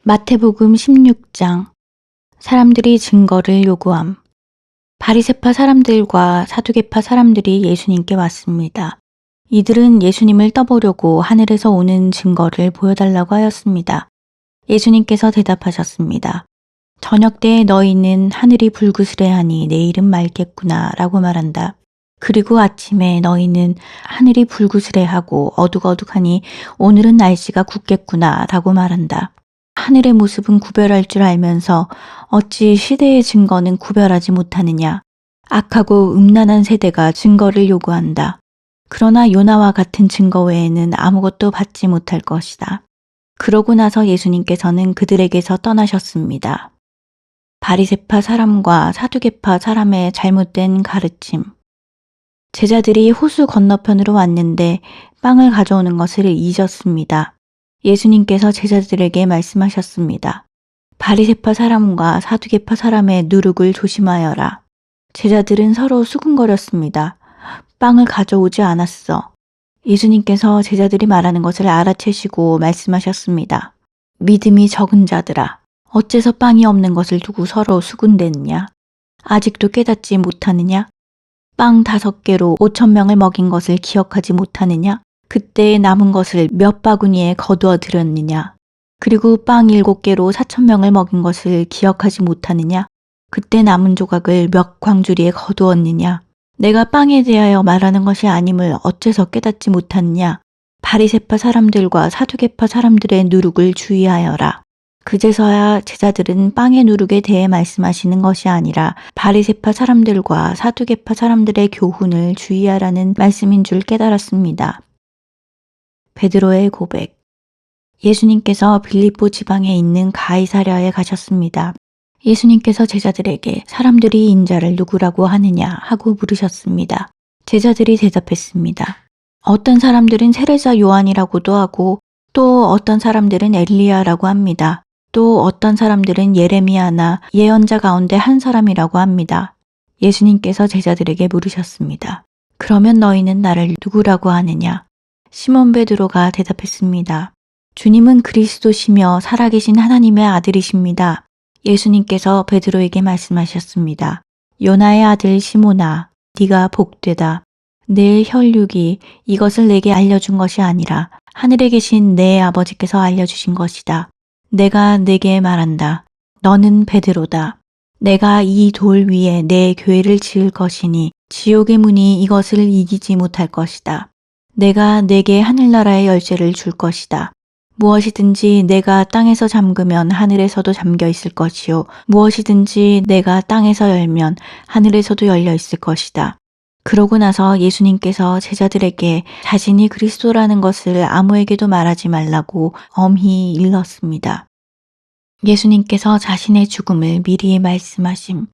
마태복음 16장. 사람들이 증거를 요구함. 바리새파 사람들과 사두개파 사람들이 예수님께 왔습니다. 이들은 예수님을 떠보려고 하늘에서 오는 증거를 보여달라고 하였습니다. 예수님께서 대답하셨습니다. 저녁 때에 너희는 하늘이 불그스레하니 내일은 맑겠구나 라고 말한다. 그리고 아침에 너희는 하늘이 불그스레하고 어둑어둑하니 오늘은 날씨가 굳겠구나 라고 말한다. 하늘의 모습은 구별할 줄 알면서 어찌 시대의 증거는 구별하지 못하느냐. 악하고 음란한 세대가 증거를 요구한다. 그러나 요나와 같은 증거 외에는 아무것도 받지 못할 것이다. 그러고 나서 예수님께서는 그들에게서 떠나셨습니다. 바리새파 사람과 사두개파 사람의 잘못된 가르침. 제자들이 호수 건너편으로 왔는데 빵을 가져오는 것을 잊었습니다. 예수님께서 제자들에게 말씀하셨습니다. 바리새파 사람과 사두개파 사람의 누룩을 조심하여라. 제자들은 서로 수군거렸습니다. 빵을 가져오지 않았어. 예수님께서 제자들이 말하는 것을 알아채시고 말씀하셨습니다. 믿음이 적은 자들아, 어째서 빵이 없는 것을 두고 서로 수군대느냐? 아직도 깨닫지 못하느냐? 빵 5개로 5,000명을 먹인 것을 기억하지 못하느냐? 그때 남은 것을 몇 바구니에 거두어 들였느냐? 그리고 빵 7개로 4,000명을 먹인 것을 기억하지 못하느냐? 그때 남은 조각을 몇 광주리에 거두었느냐? 내가 빵에 대하여 말하는 것이 아님을 어째서 깨닫지 못하느냐? 바리새파 사람들과 사두개파 사람들의 누룩을 주의하여라. 그제서야 제자들은 빵의 누룩에 대해 말씀하시는 것이 아니라 바리새파 사람들과 사두개파 사람들의 교훈을 주의하라는 말씀인 줄 깨달았습니다. 베드로의 고백. 예수님께서 빌립보 지방에 있는 가이사랴에 가셨습니다. 예수님께서 제자들에게 사람들이 인자를 누구라고 하느냐 하고 물으셨습니다. 제자들이 대답했습니다. 어떤 사람들은 세례자 요한이라고도 하고 또 어떤 사람들은 엘리야라고 합니다. 또 어떤 사람들은 예레미야나 예언자 가운데 한 사람이라고 합니다. 예수님께서 제자들에게 물으셨습니다. 그러면 너희는 나를 누구라고 하느냐? 시몬 베드로가 대답했습니다. 주님은 그리스도시며 살아계신 하나님의 아들이십니다. 예수님께서 베드로에게 말씀하셨습니다. 요나의 아들 시몬아, 네가 복되다. 내 혈육이 이것을 내게 알려준 것이 아니라 하늘에 계신 내 아버지께서 알려주신 것이다. 내가 내게 말한다. 너는 베드로다. 내가 이 돌 위에 내 교회를 지을 것이니 지옥의 문이 이것을 이기지 못할 것이다. 내가 내게 하늘나라의 열쇠를 줄 것이다. 무엇이든지 내가 땅에서 잠그면 하늘에서도 잠겨 있을 것이요. 무엇이든지 내가 땅에서 열면 하늘에서도 열려 있을 것이다. 그러고 나서 예수님께서 제자들에게 자신이 그리스도라는 것을 아무에게도 말하지 말라고 엄히 일렀습니다. 예수님께서 자신의 죽음을 미리 말씀하심.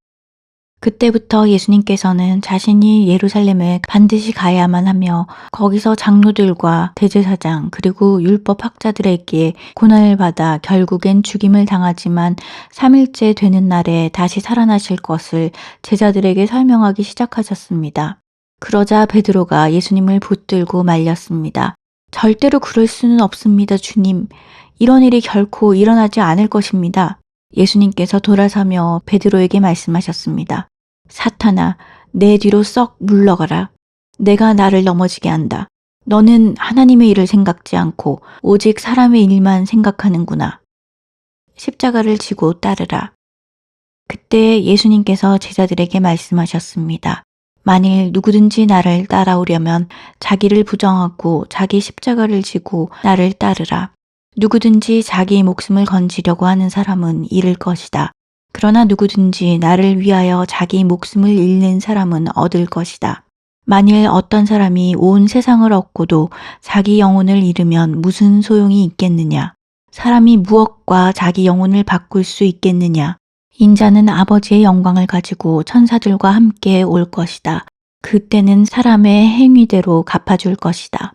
그때부터 예수님께서는 자신이 예루살렘에 반드시 가야만 하며 거기서 장로들과 대제사장 그리고 율법학자들에게 고난을 받아 결국엔 죽임을 당하지만 3일째 되는 날에 다시 살아나실 것을 제자들에게 설명하기 시작하셨습니다. 그러자 베드로가 예수님을 붙들고 말렸습니다. 절대로 그럴 수는 없습니다, 주님. 이런 일이 결코 일어나지 않을 것입니다. 예수님께서 돌아서며 베드로에게 말씀하셨습니다. 사탄아, 내 뒤로 썩 물러가라. 내가 나를 넘어지게 한다. 너는 하나님의 일을 생각지 않고 오직 사람의 일만 생각하는구나. 십자가를 지고 따르라. 그때 예수님께서 제자들에게 말씀하셨습니다. 만일 누구든지 나를 따라오려면 자기를 부정하고 자기 십자가를 지고 나를 따르라. 누구든지 자기 목숨을 건지려고 하는 사람은 잃을 것이다. 그러나 누구든지 나를 위하여 자기 목숨을 잃는 사람은 얻을 것이다. 만일 어떤 사람이 온 세상을 얻고도 자기 영혼을 잃으면 무슨 소용이 있겠느냐? 사람이 무엇과 자기 영혼을 바꿀 수 있겠느냐? 인자는 아버지의 영광을 가지고 천사들과 함께 올 것이다. 그때는 사람의 행위대로 갚아줄 것이다.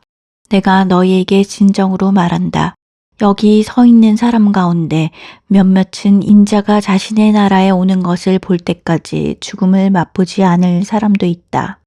내가 너희에게 진정으로 말한다. 여기 서 있는 사람 가운데 몇몇은 인자가 자신의 나라에 오는 것을 볼 때까지 죽음을 맛보지 않을 사람도 있다.